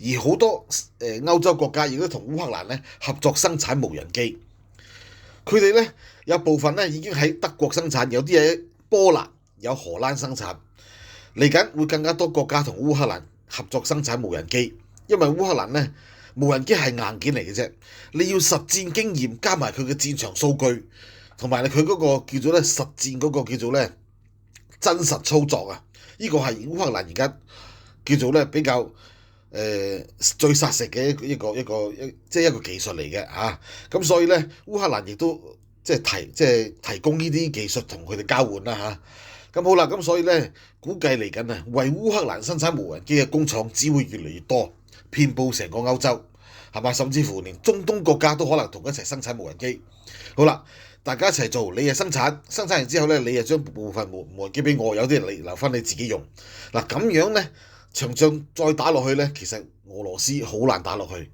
而好多歐洲國家亦都同烏克蘭咧合作生產無人機。佢哋咧有部分咧已經喺德國生產，有啲喺波蘭、有荷蘭生產。嚟緊會更加多國家同烏克蘭合作生產無人機，因為烏克蘭咧無人機係硬件嚟嘅啫，你要實戰經驗加埋佢嘅戰場數據，同埋佢嗰個叫做咧實戰嗰個叫做咧真實操作啊！呢個係烏克蘭而家叫做咧比較最殺食嘅即係一個技術嚟嘅嚇。咁所以咧烏克蘭亦都提供呢啲技術同佢哋交換啦嚇。咁好啦，咁所以咧估計嚟緊啊，為烏克蘭生產無人機嘅工廠只會越嚟越多，遍佈成個歐洲，係嘛？甚至乎連中東國家都可能同一齊生產無人機。好啦，大家一齊做，你係生產完之後咧，你又將部分無人機俾我，有啲你留翻你自己用。嗱咁樣咧，場仗再打落去咧，其實俄羅斯好難打落去。